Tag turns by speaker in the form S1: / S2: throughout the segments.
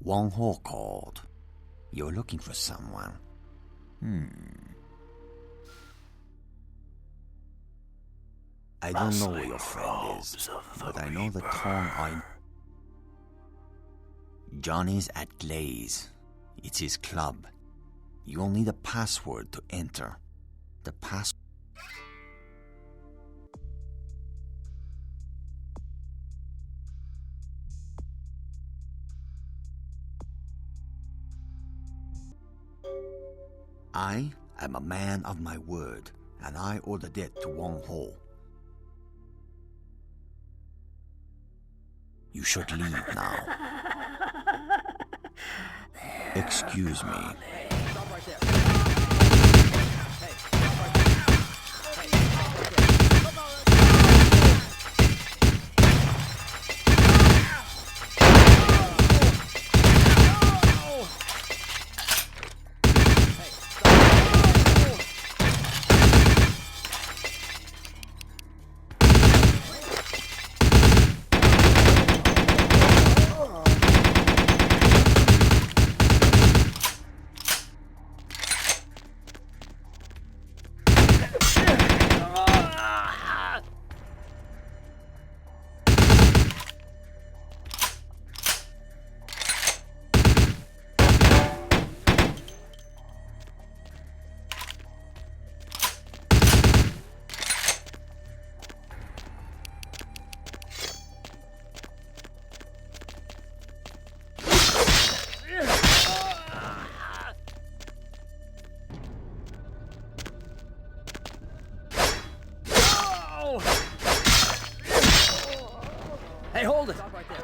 S1: One hole called. You're looking for someone. I don't know where your friend is, but I know the tone Johnny's at Glaze. It's his club. You'll need a password to enter. The password. I am a man of my word, and I ordered it to Wong Ho. You should leave now. Excuse me.
S2: Stop right there. Hey, hold it! Stop right there.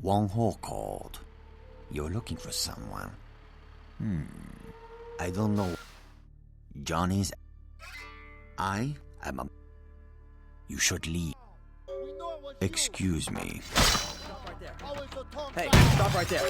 S1: Wong Ho called. You're looking for someone. I don't know. Johnny's. I am a. You should leave. Excuse me.
S2: Stop right there. Hey, stop right there.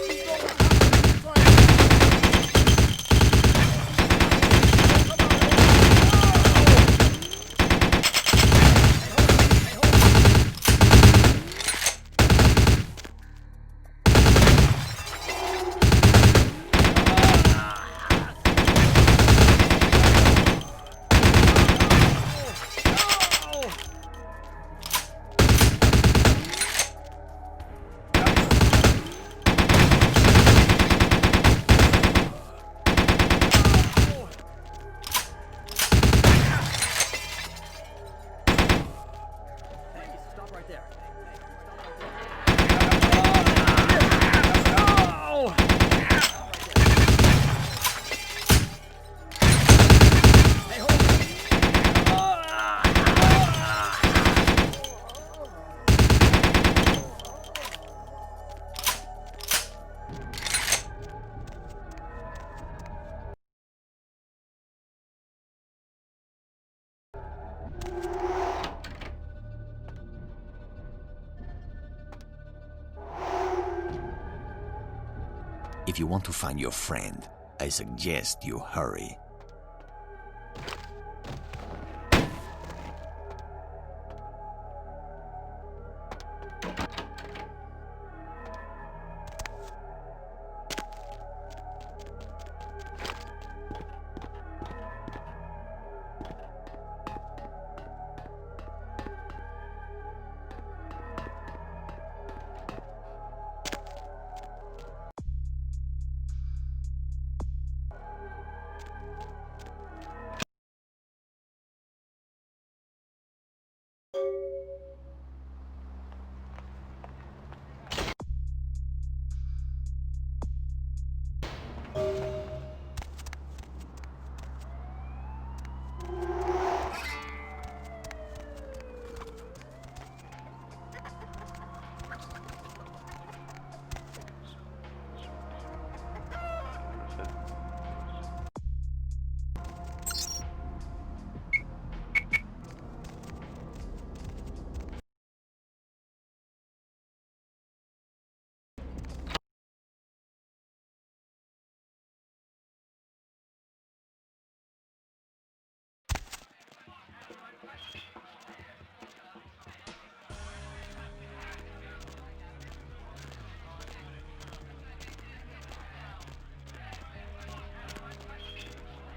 S1: If you want to find your friend, I suggest you hurry.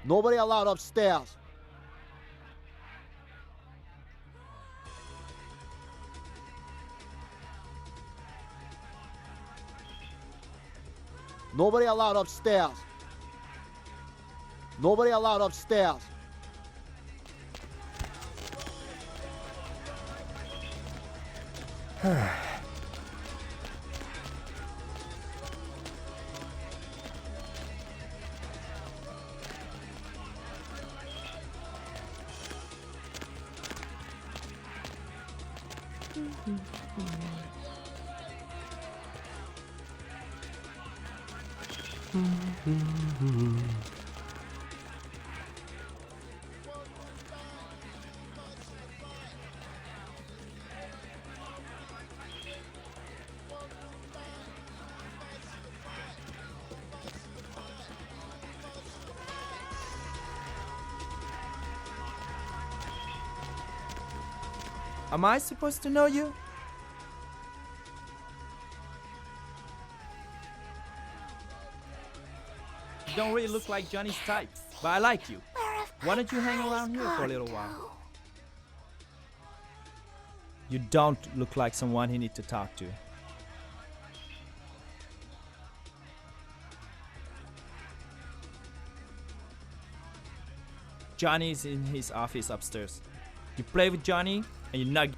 S2: Nobody allowed upstairs. Nobody allowed upstairs. Nobody allowed upstairs.
S3: Am I supposed to know you? You don't really look like Johnny's type, but I like you. Why don't you hang around here for a little while? You don't look like someone he needs to talk to. Johnny's in his office upstairs. You play with Johnny and you're not...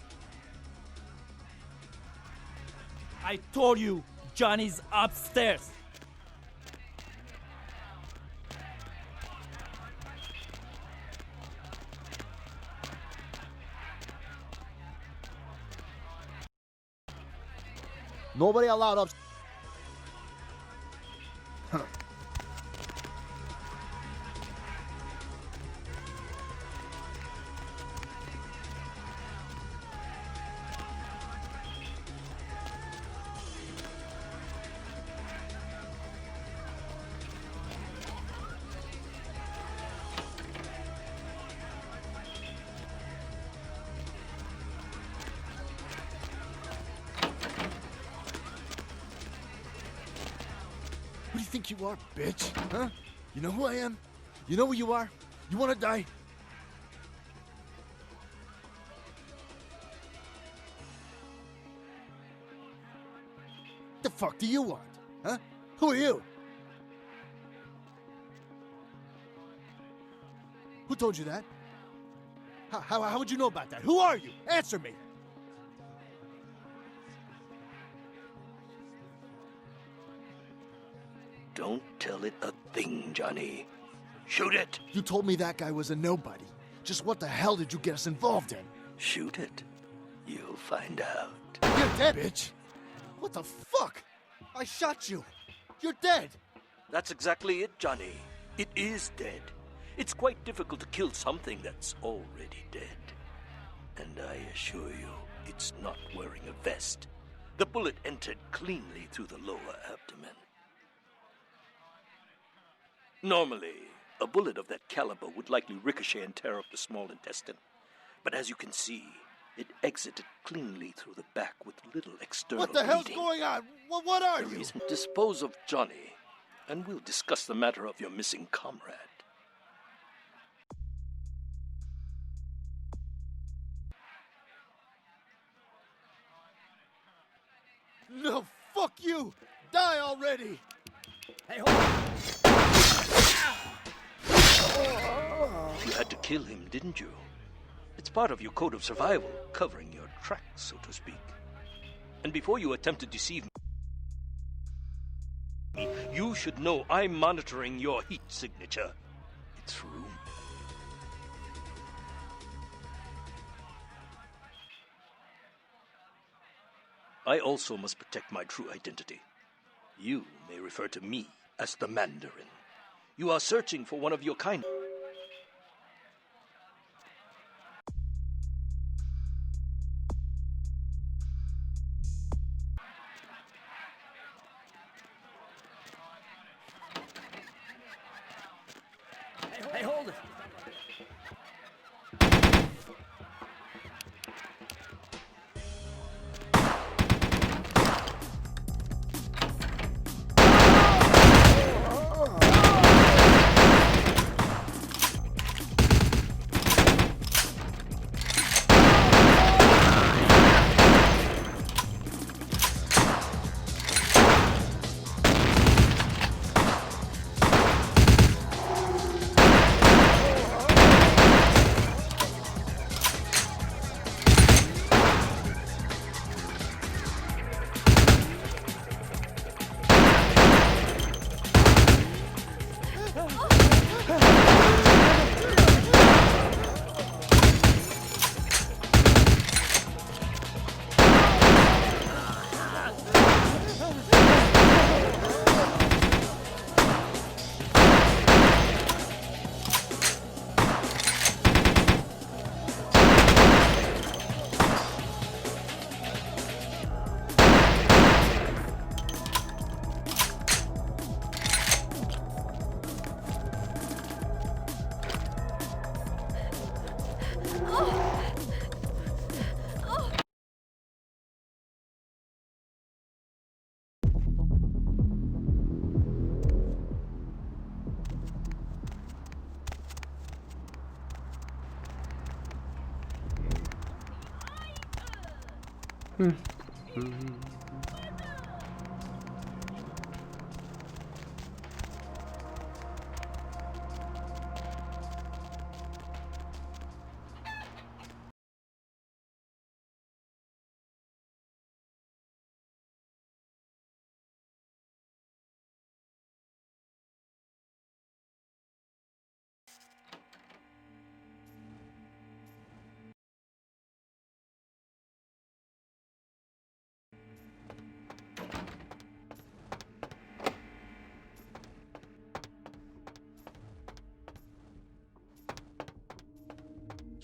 S3: I told you, Johnny's upstairs.
S2: Nobody allowed upstairs.
S4: Who do you think you are, bitch? Huh? You know who I am? You know who you are? You wanna die? The fuck do you want? Huh? Who are you? Who told you that? How would you know about that? Who are you? Answer me!
S5: Don't tell it a thing, Johnny. Shoot it!
S4: You told me that guy was a nobody. Just what the hell did you get us involved in?
S5: Shoot it. You'll find out.
S4: You're dead, bitch! What the fuck? I shot you! You're dead!
S5: That's exactly it, Johnny. It is dead. It's quite difficult to kill something that's already dead. And I assure you, it's not wearing a vest. The bullet entered cleanly through the lower abdomen. Normally, a bullet of that caliber would likely ricochet and tear up the small intestine. But as you can see, it exited cleanly through the back with little external
S4: What the hell's
S5: bleeding.
S4: going on? What are you?
S5: Dispose of Johnny, and we'll discuss the matter of your missing comrade.
S4: No, fuck you! Die already!
S2: Hey, hold on.
S5: You had to kill him, didn't you? It's part of your code of survival, covering your tracks, so to speak. And before you attempt to deceive me, you should know I'm monitoring your heat signature. It's rumored. I also must protect my true identity. You may refer to me as the Mandarin. You are searching for one of your kind.
S2: Hey, hold it.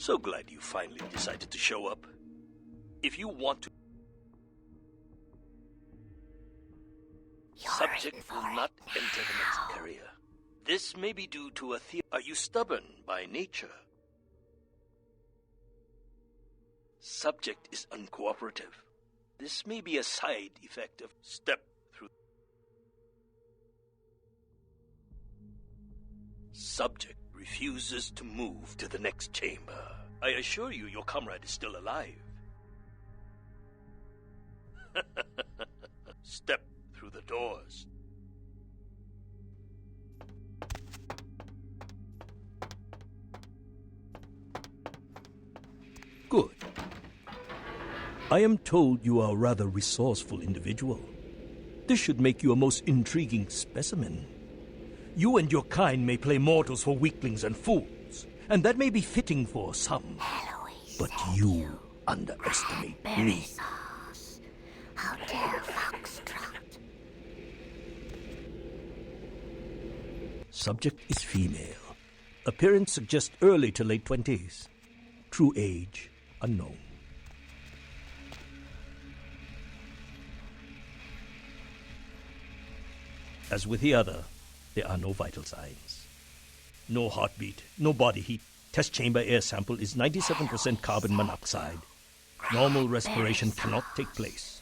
S5: So glad you finally decided to show up. If you want to... Subject will not enter the next area. This may be due to a Are you stubborn by nature? Subject is uncooperative. This may be a side effect of step through. Subject refuses to move to the next chamber. I assure you your comrade is still alive. Step through the doors. Good. I am told you are a rather resourceful individual. This should make you a most intriguing specimen. You and your kind may play mortals for weaklings and fools, and that may be fitting for some. But you underestimate me.
S6: Hotel Foxtrot.
S5: Subject is female. Appearance suggests early to late 20s. True age unknown. As with the other, There are no vital signs. No heartbeat, no body heat. Test chamber air sample is 97% carbon monoxide. Normal respiration cannot take place.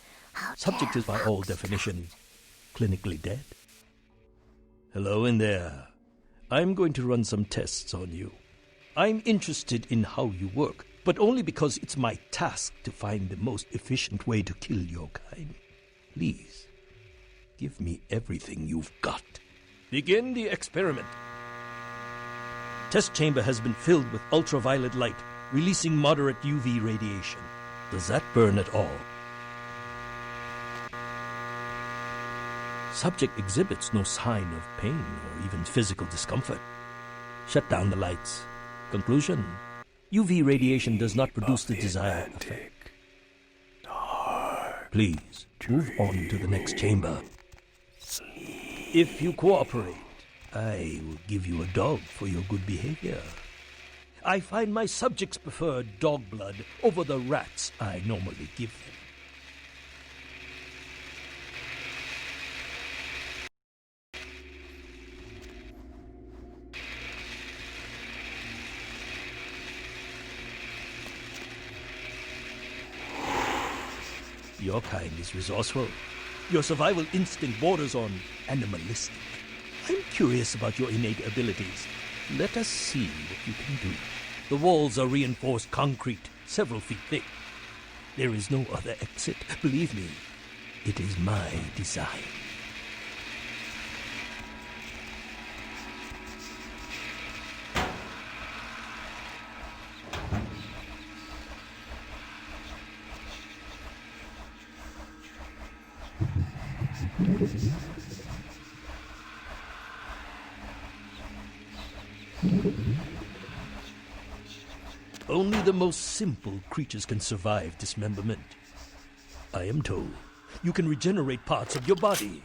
S5: Subject is by all definition clinically dead. Hello in there. I'm going to run some tests on you. I'm interested in how you work, but only because it's my task to find the most efficient way to kill your kind. Please, give me everything you've got. Begin the experiment. Test chamber has been filled with ultraviolet light, releasing moderate UV radiation. Does that burn at all? Subject exhibits no sign of pain or even physical discomfort. Shut down the lights. Conclusion: UV radiation does not produce the desired effect. Please, move on to the next chamber. If you cooperate, I will give you a dog for your good behavior. I find my subjects prefer dog blood over the rats I normally give them. Your kind is resourceful. Your survival instinct borders on animalistic. I'm curious about your innate abilities. Let us see what you can do. The walls are reinforced concrete, several feet thick. There is no other exit. Believe me, it is my design. Only the most simple creatures can survive dismemberment. I am told you can regenerate parts of your body.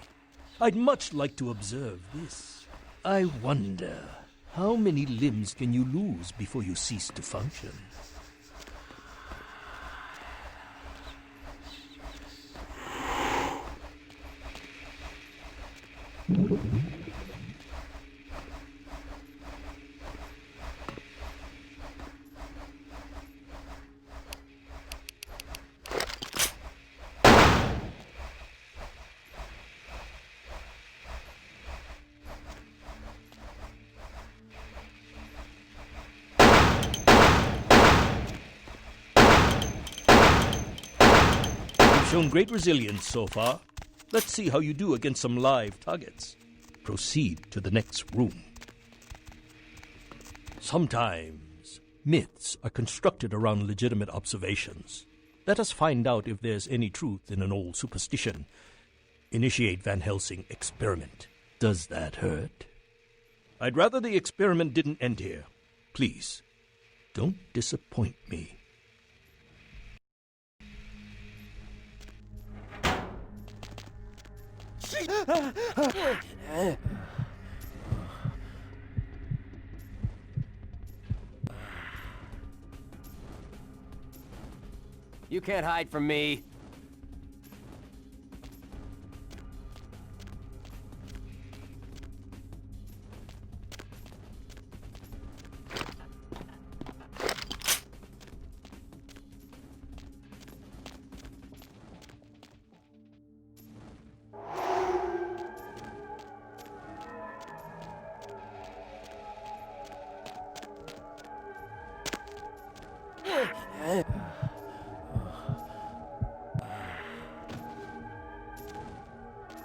S5: I'd much like to observe this. I wonder, how many limbs can you lose before you cease to function? Shown great resilience so far. Let's see how you do against some live targets. Proceed to the next room. Sometimes myths are constructed around legitimate observations. Let us find out if there's any truth in an old superstition. Initiate Van Helsing experiment. Does that hurt? I'd rather the experiment didn't end here. Please, don't disappoint me.
S2: You can't hide from me.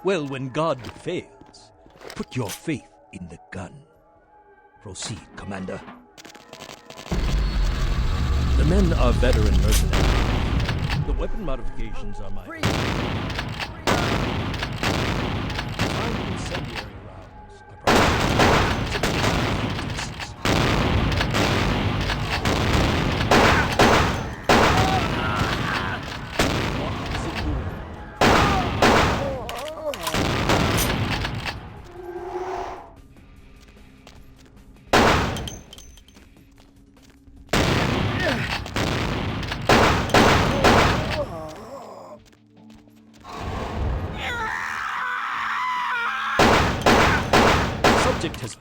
S5: Well, when God fails, put your faith in the gun. Proceed, Commander. The men are veteran mercenaries. The weapon modifications are mine. Five incendiary rounds are probably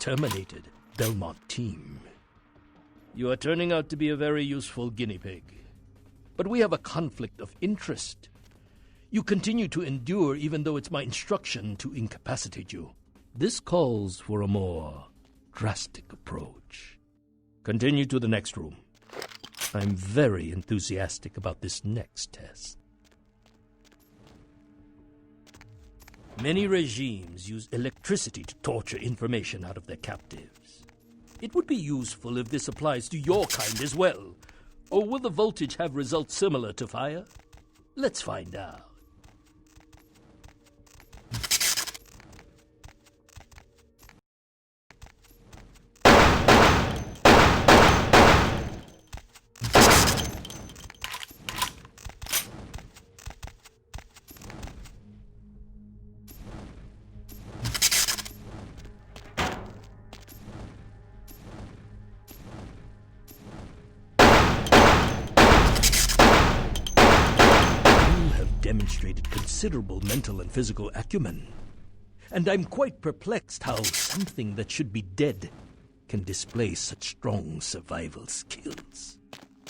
S5: terminated Belmont team. You are turning out to be a very useful guinea pig. But we have a conflict of interest. You continue to endure even though it's my instruction to incapacitate you. This calls for a more drastic approach. Continue to the next room. I'm very enthusiastic about this next test. Many regimes use electricity to torture information out of their captives. It would be useful if this applies to your kind as well. Or will the voltage have results similar to fire? Let's find out. Demonstrated considerable mental and physical acumen. And I'm quite perplexed how something that should be dead can display such strong survival skills.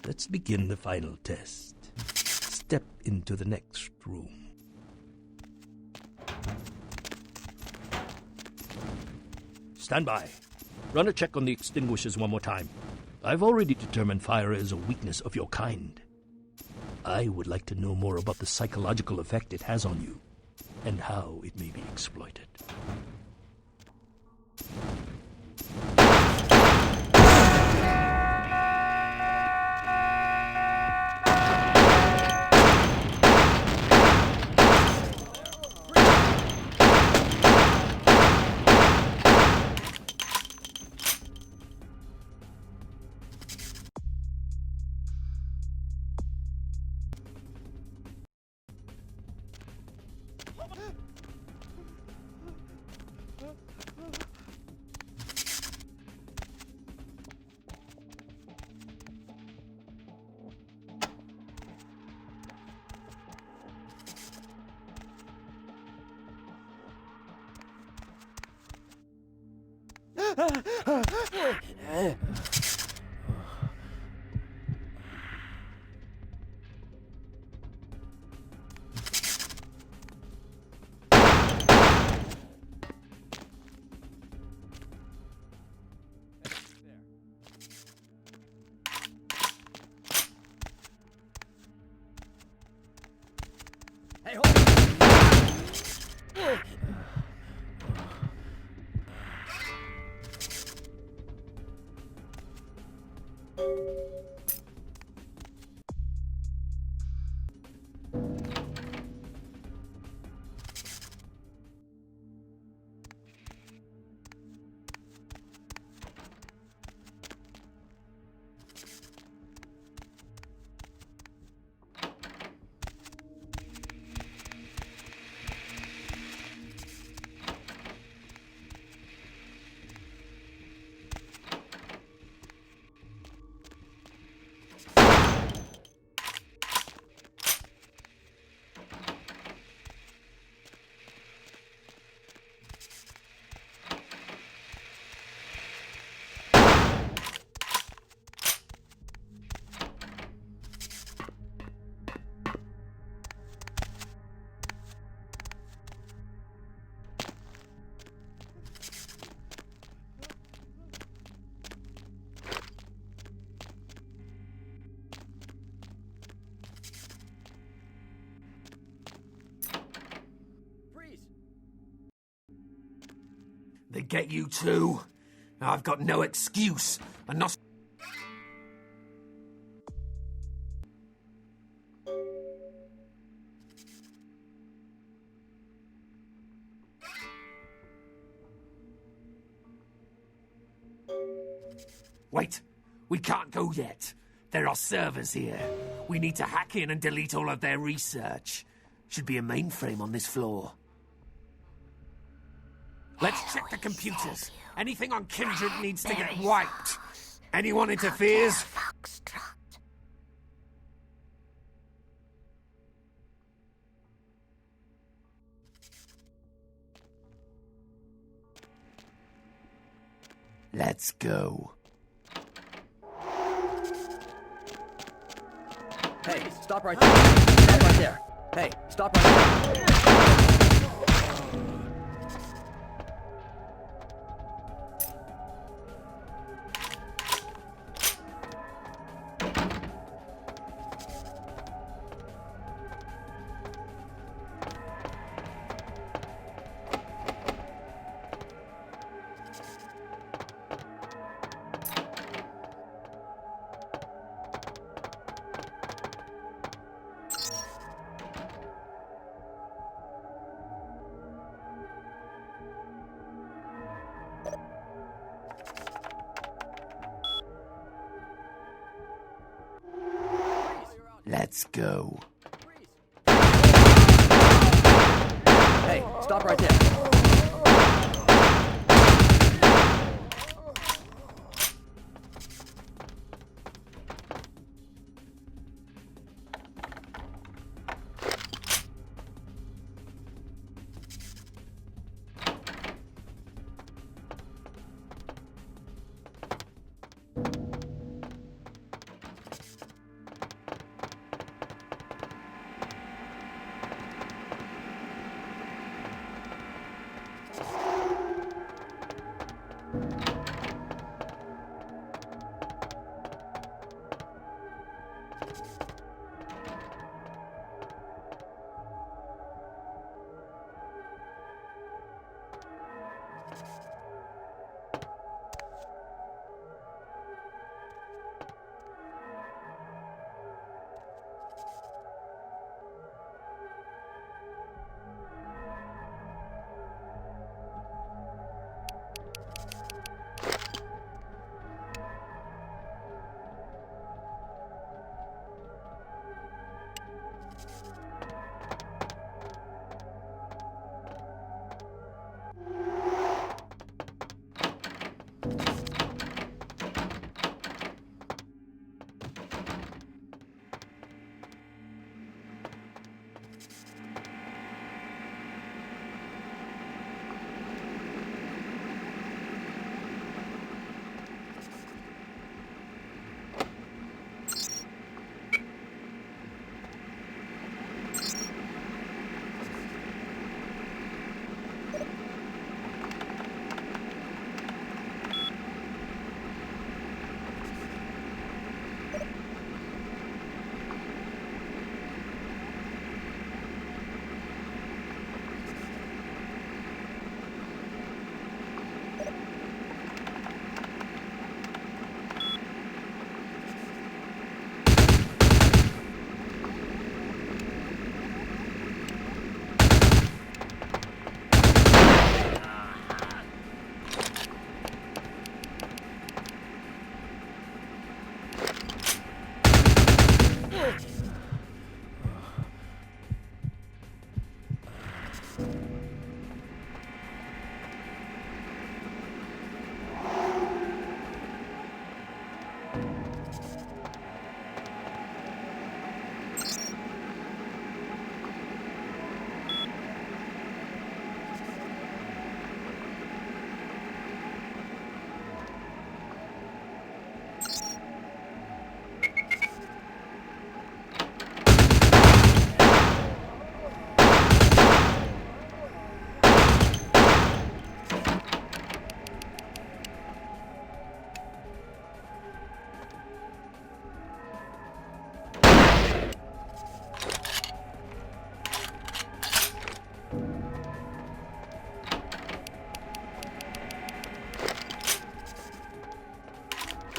S5: Let's begin the final test. Step into the next room. Stand by. Run a check on the extinguishers one more time. I've already determined fire is a weakness of your kind. I would like to know more about the psychological effect it has on you, and how it may be exploited.
S3: Hey, hold on.
S6: They get you too. I've got no excuse. And not... Wait, we can't go yet. There are servers here. We need to hack in and delete all of their research. Should be a mainframe on this floor. Let's check the computers. Anything on Kindred needs to get wiped. Anyone interferes? Let's go.
S2: Hey, stop right there. Stop right there. Hey, stop right there.
S6: Let's go.
S2: Hey, stop right there.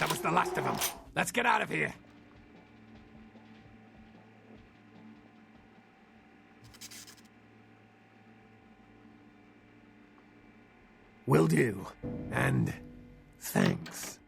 S6: That was the last of them. Let's get out of here. Will do. And thanks.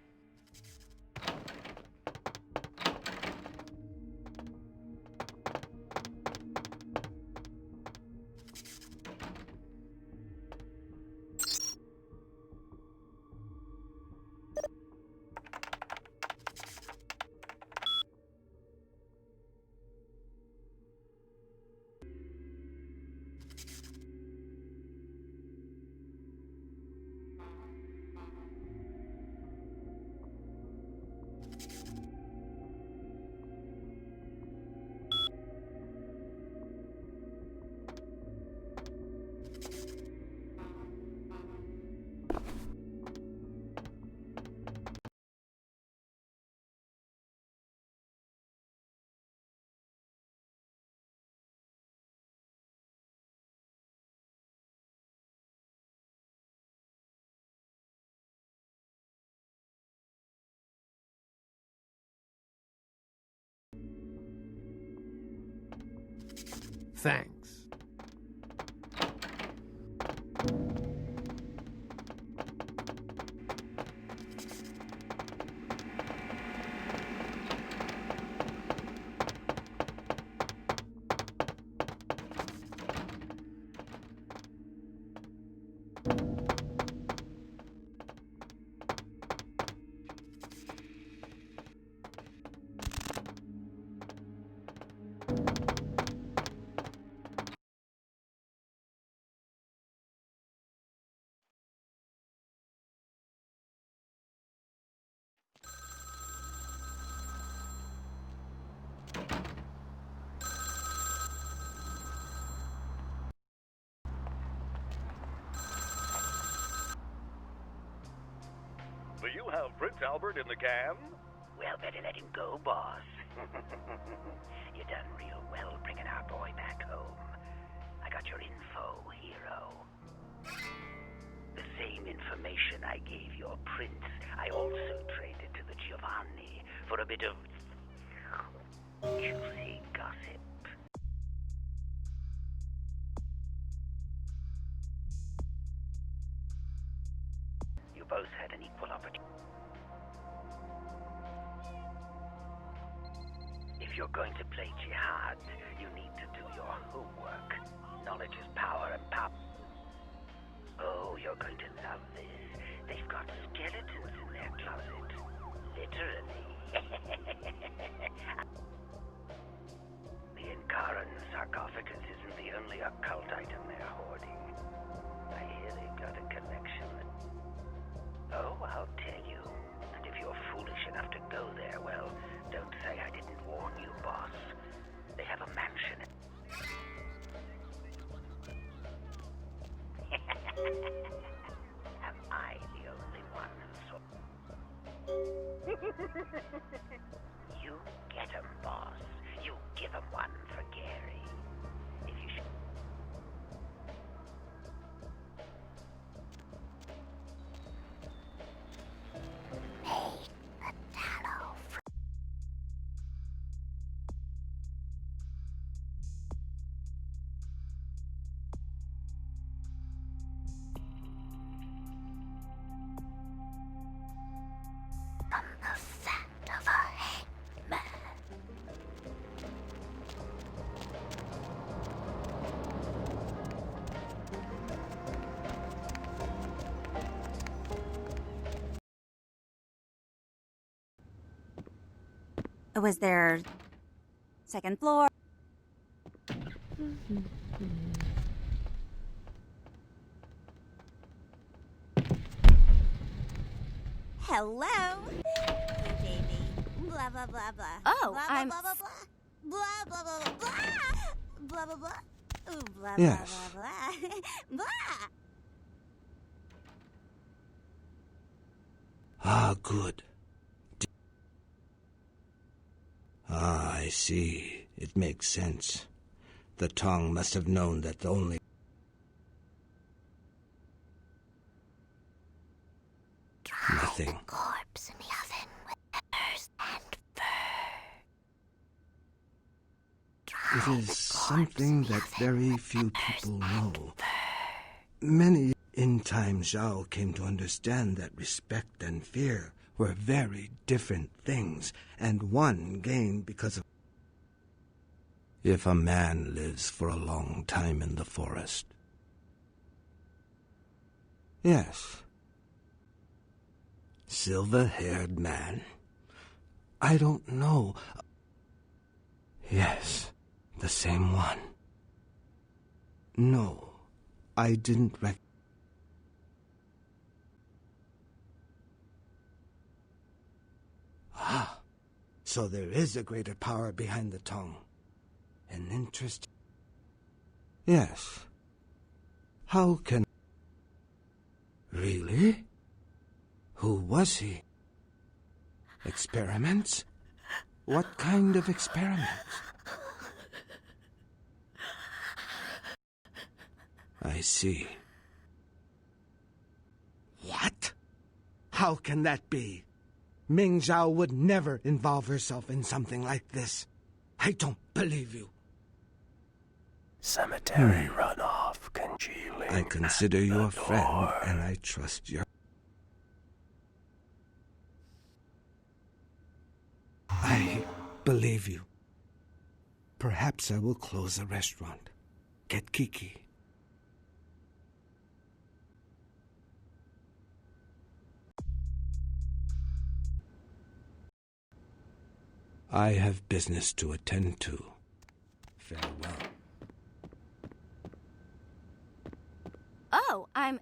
S6: Thanks.
S7: Do you have Prince Albert in the can?
S8: Well, better let him go, boss. You done real well bringing our boy back home. I got your info, hero. The same information I gave your prince, I also traded to the Giovanni for a bit of juicy gossip. You both had an equal opportunity. If you're going to play jihad, you need to do your homework. Knowledge is power and power. Oh, you're going to love this. They've got skeletons in their closet. Literally. The Inkaran sarcophagus isn't the only occult item they're hoarding. I hear they've got a collection that... Oh, I'll tell you. And if you're foolish enough to go there, well, don't say I didn't warn you, boss. They have a mansion. Am I the only one who saw... You get 'em, boss. You give 'em one for Gary. If you should...
S9: Was there second floor? Hello. Hey, baby. Blah blah blah blah. Oh, blah, I'm blah blah blah blah blah blah blah blah blah blah blah. Ooh, blah
S10: Yes.
S9: blah blah blah blah.
S10: Ah, good. Ah, I see. It makes sense. The tongue must have known that only... Nothing.
S9: Corpse in the oven with peppers and fur.
S10: It is something that very few people know. Many in time Zhao came to understand that respect and fear were very different things, and one gained because of... If a man lives for a long time in the forest... Yes. Silver-haired man? I don't know. Yes, the same one. No, I didn't recognize... Ah, so there is a greater power behind the tongue. An interest... Yes. How can... Really? Who was he? Experiments? What kind of experiments? I see. What? How can that be? Ming Zhao would never involve herself in something like this. I don't believe you.
S11: Cemetery runoff congealing.
S10: I consider you a friend, and I trust your... I believe you. Perhaps I will close the restaurant. Get Kiki. I have business to attend to. Farewell.
S9: Oh, I'm...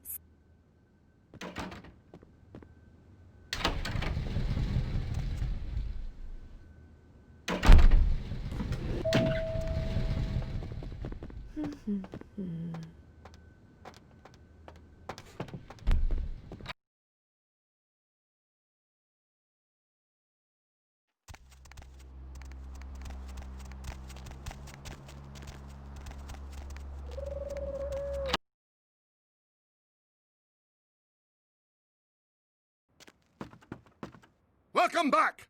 S4: Welcome back!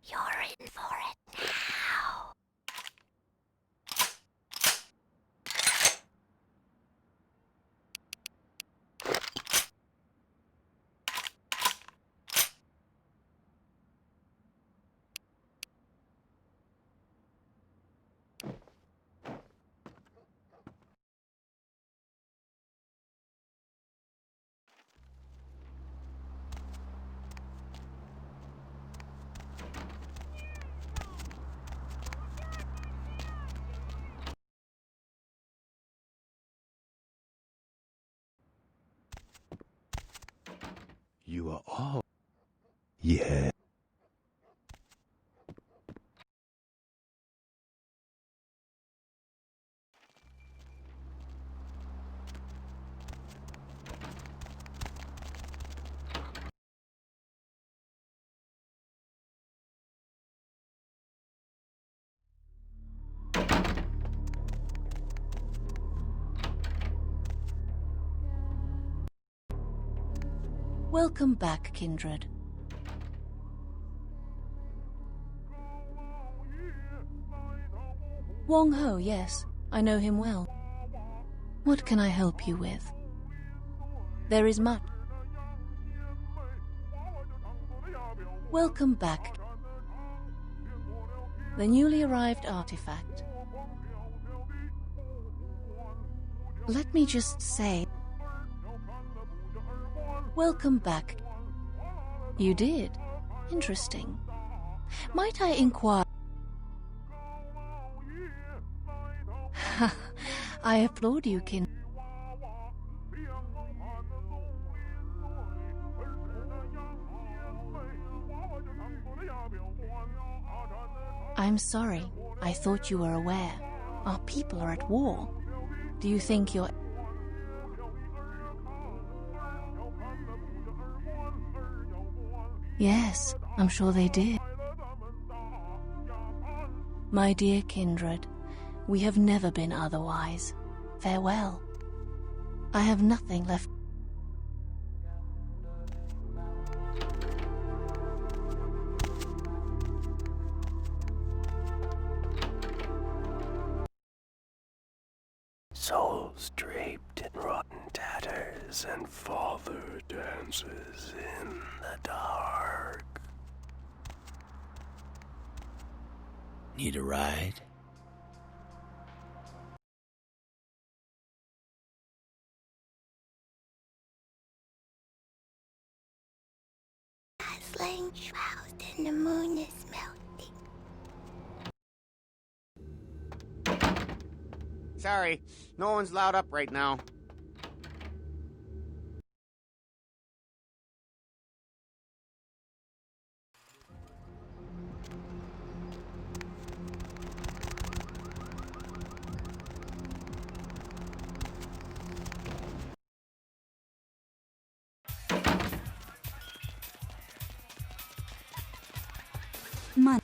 S9: You're in for it now.
S11: You are all... Yeah.
S12: Welcome back, kindred. Wong Ho, yes, I know him well. What can I help you with? There is much. Welcome back. The newly arrived artifact. Let me just say... Welcome back. You did? Interesting. Might I inquire... I applaud you, kin. I'm sorry. I thought you were aware. Our people are at war. Do you think you're... Yes, I'm sure they did. My dear kindred, we have never been otherwise. Farewell. I have nothing left.
S11: Souls draped in rotten tatters, and father dances in the dark.
S1: Need a ride?
S9: Dazzling shroud and the moon is melting.
S13: Sorry, no one's loud up right now.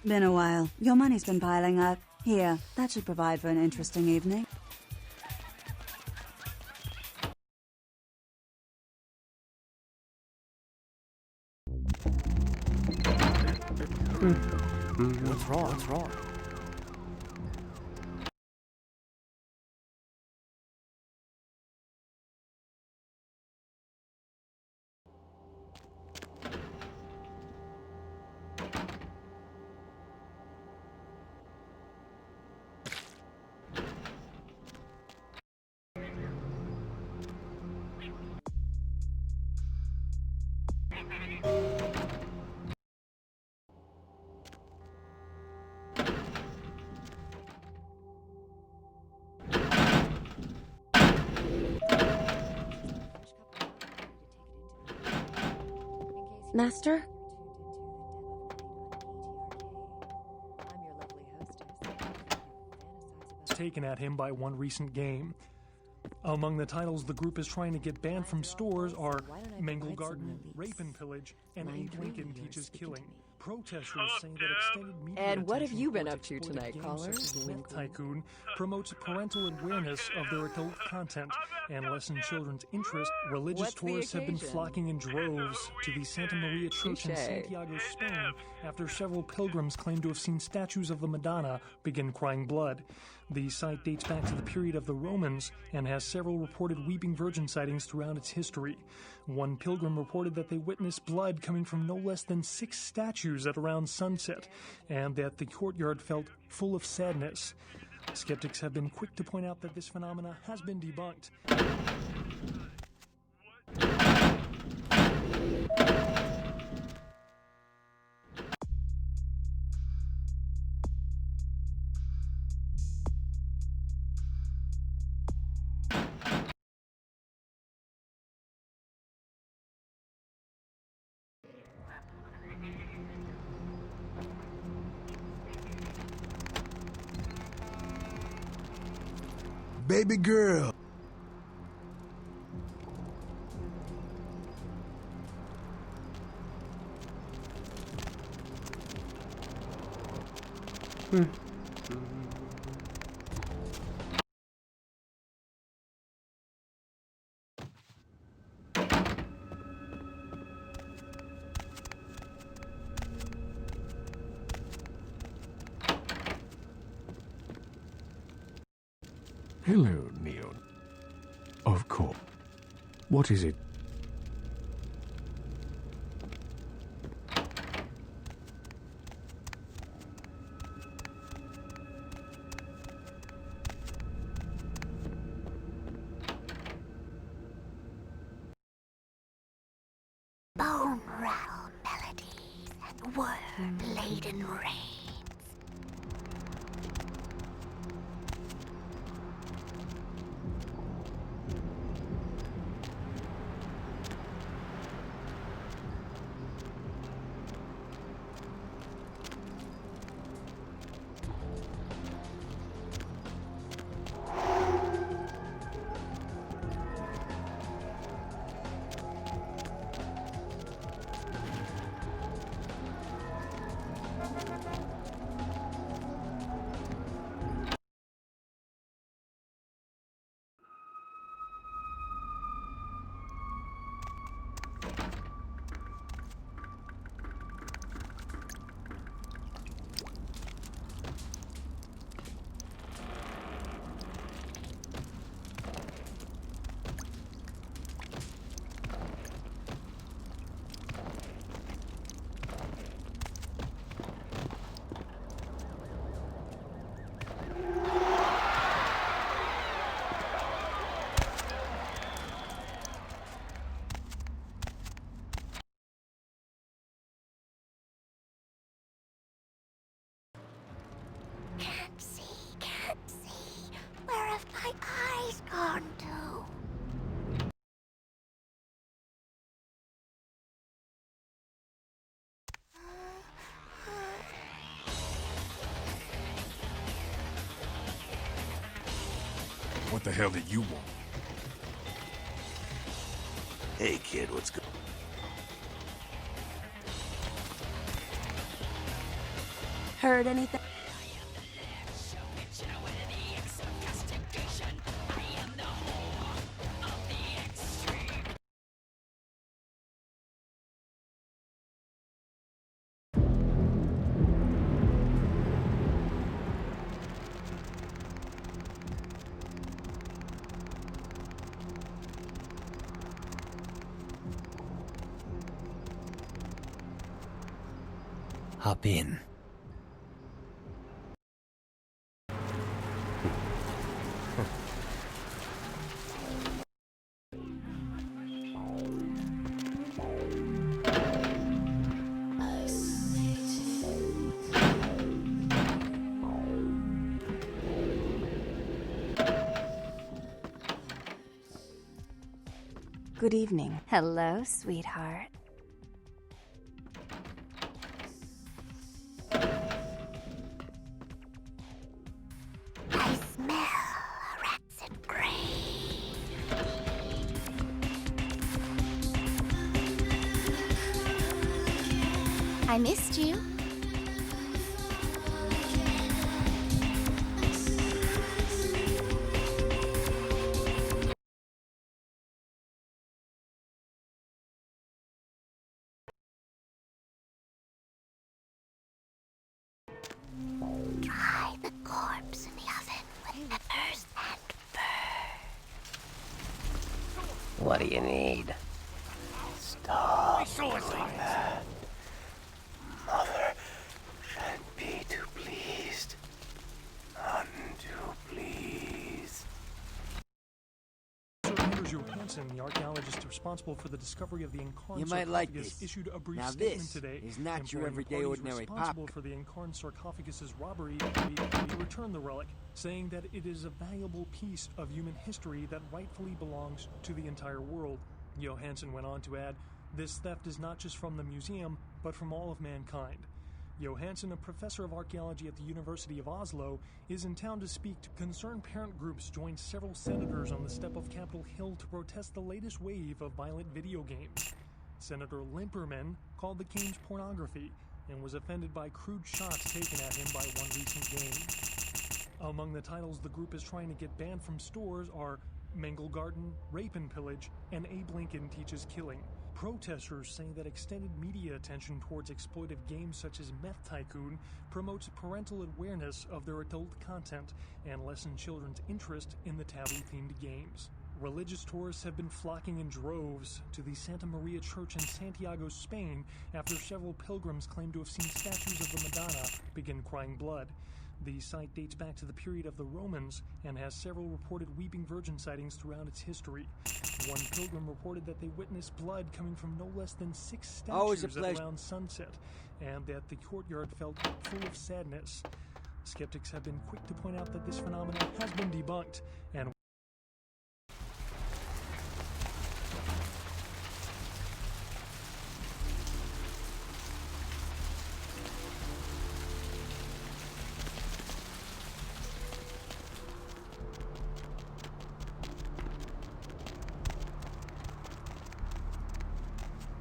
S14: Been a while. Your money's been piling up. Here, that should provide for an interesting evening.
S2: What's wrong? What's wrong?
S15: Master?
S16: Taken at him by one recent game. Among the titles the group is trying to get banned from stores are Mangle Garden, Rape and Pillage, and Abe Lincoln Teaches Killing. Protesters say that extended media
S17: And what have
S16: attention
S17: you been
S16: towards
S17: up to
S16: exploited
S17: tonight,
S16: games
S17: caller?
S16: such as Myth Tycoon promotes parental awareness of their adult content and lessens children's interest. Religious
S17: What's the
S16: tourists have been
S17: occasion?
S16: flocking in droves to the Santa Maria Church in
S17: Touché.
S16: Santiago, Spain, after several pilgrims claim to have seen statues of the Madonna begin crying blood. The site dates back to the period of the Romans and has several reported weeping virgin sightings throughout its history. One pilgrim reported that they witnessed blood coming from no less than 6 statues at around sunset, and that the courtyard felt full of sadness. Skeptics have been quick to point out that this phenomena has been debunked.
S10: Baby girl.
S18: Hello, Neil. Of course. What is it?
S9: Bone rattle melodies and word-laden rains. Can't see. Where have my eyes gone to?
S18: What the hell did you want?
S11: Hey, kid, what's good?
S15: Heard anything?
S1: Hop in.
S15: Good evening.
S9: Hello, sweetheart. I smell a rancid grave. I missed you. Dry the corpse in the oven with peppers and fur.
S8: What do you need? Stop doing that. Mother shan't be too pleased. None too pleased.
S16: Sir Anders Johansson, the archaeologist responsible for the discovery of the Incarn
S2: You might like
S16: sarcophagus,
S2: this.
S16: issued a brief
S2: Now
S16: statement
S2: this
S16: today.
S2: is not your
S16: imploring the
S2: everyday
S16: parties
S2: ordinary
S16: responsible
S2: pop.
S16: for the Incarn sarcophagus's robbery to return the relic, saying that it is a valuable piece of human history that rightfully belongs to the entire world. Johansson went on to add, "This theft is not just from the museum, but from all of mankind." Johansson, a professor of archaeology at the University of Oslo, is in town to speak to concerned parent groups. Joined several senators on the step of Capitol Hill to protest the latest wave of violent video games. Senator Limperman called the games pornography and was offended by crude shots taken at him by one recent game. Among the titles the group is trying to get banned from stores are Mangle Garden, Rape and Pillage, and Abe Lincoln Teaches Killing. Protesters say that extended media attention towards exploitive games such as Meth Tycoon promotes parental awareness of their adult content and lessens children's interest in the taboo-themed games. Religious tourists have been flocking in droves to the Santa Maria Church in Santiago, Spain, after several pilgrims claim to have seen statues of the Madonna begin crying blood. The site dates back to the period of the Romans and has several reported weeping virgin sightings throughout its history. One pilgrim reported that they witnessed blood coming from no less than 6
S2: Always a
S16: statues at
S2: pleasure.
S16: around sunset, and that the courtyard felt full of sadness. Skeptics have been quick to point out that this phenomenon has been debunked, and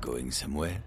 S1: Going somewhere?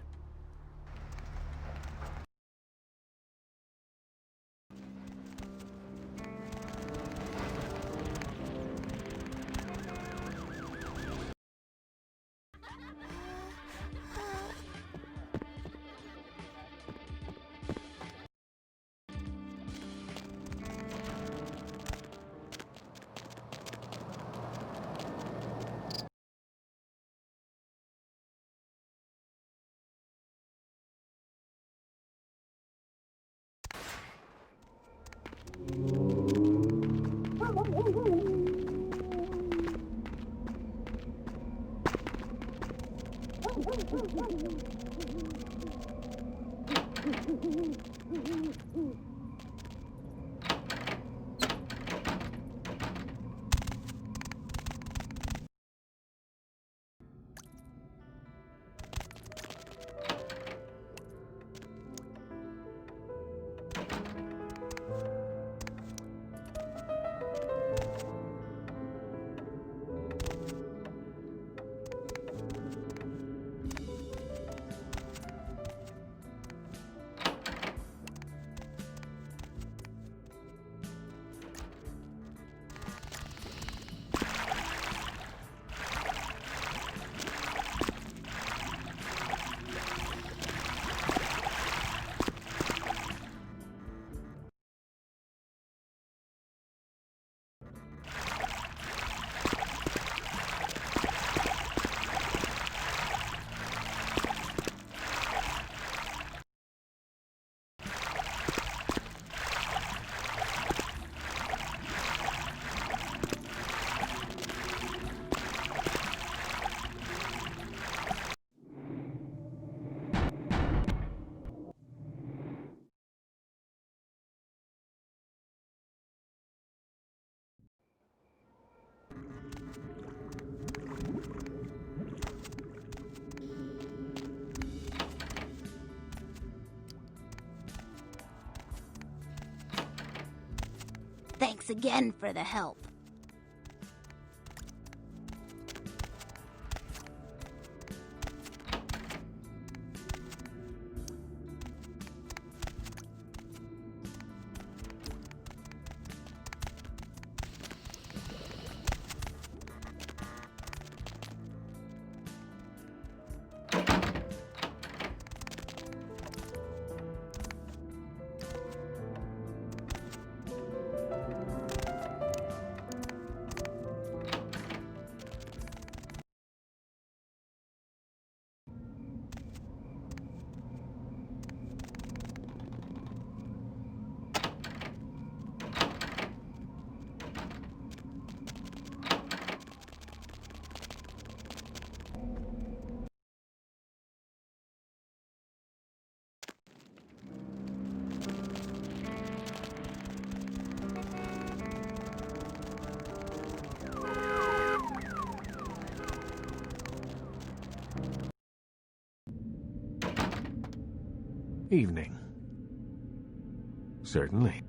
S15: Thanks again for the help.
S18: Evening. Certainly.